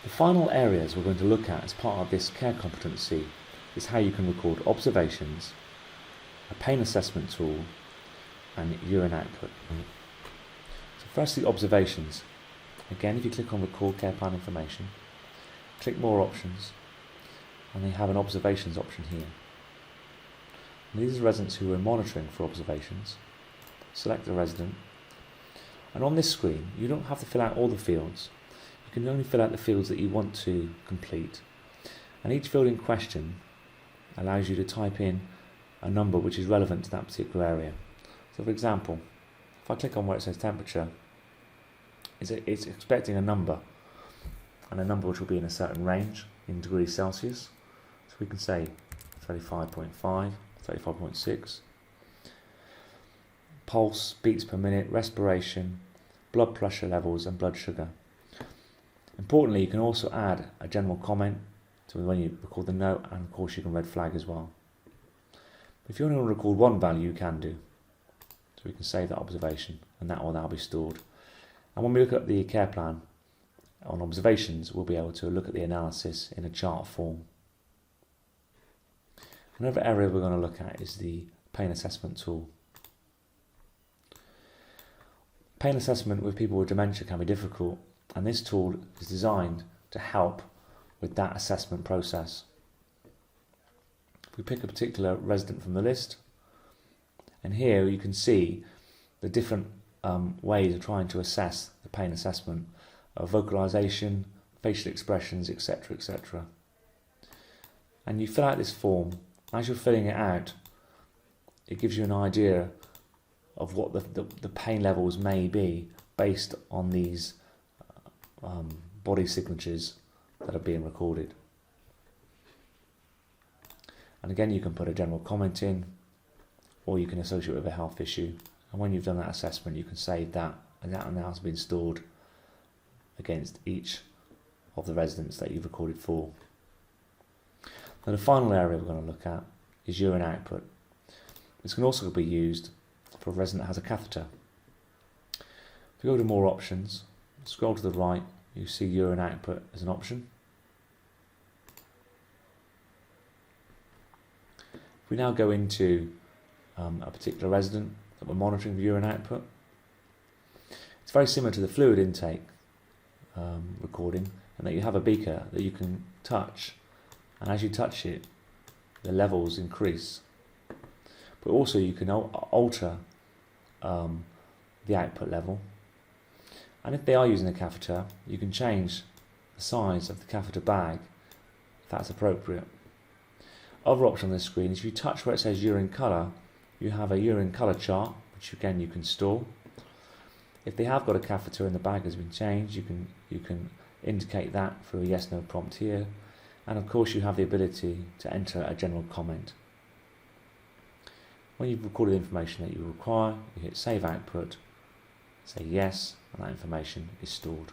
The final areas we're going to look at as part of this care competency is how you can record observations, a pain assessment tool, and urine output. So firstly, observations. Again, if you click on Record Care Plan Information, click More Options, and you have an Observations option here. And these are residents who are monitoring for observations. Select the resident, and on this screen you don't have to fill out all the fields. You can only fill out the fields that you want to complete, and each field in question allows you to type in a number which is relevant to that particular area. So for example, if I click on where it says temperature, it's expecting a number, and a number which will be in a certain range in degrees Celsius. So we can say 35.5, 35.6. Pulse, beats per minute, respiration, blood pressure levels, and blood sugar. Importantly, you can also add a general comment to when you record the note, and of course you can red flag as well. If you only want to record one value, you can do. So we can save that observation, and that will now be stored. And when we look at the care plan on observations, we'll be able to look at the analysis in a chart form. Another area we're going to look at is the pain assessment tool. Pain assessment with people with dementia can be difficult, and this tool is designed to help with that assessment process. If we pick a particular resident from the list, and here you can see the different ways of trying to assess the pain assessment, vocalization, facial expressions, etc., etc. And you fill out this form. As you're filling it out, it gives you an idea of what the pain levels may be based on these body signatures that are being recorded. And again, you can put a general comment in, or you can associate with a health issue. And when you've done that assessment, you can save that, and that now has been stored against each of the residents that you've recorded for. Now the final area we're going to look at is urine output. This can also be used for a resident that has a catheter. If you go to More Options, scroll to the right, you see urine output as an option. If we now go into a particular resident that we're monitoring the urine output, it's very similar to the fluid intake recording, and that you have a beaker that you can touch, and as you touch it, the levels increase. But also you can alter the output level, and if they are using a catheter, you can change the size of the catheter bag if that's appropriate. Other option on this screen is if you touch where it says urine colour, you have a urine colour chart, which again you can store. If they have got a catheter and the bag has been changed, you can indicate that through a yes/no prompt here, and of course you have the ability to enter a general comment. When you've recorded the information that you require, you hit Save Output, say yes, and that information is stored.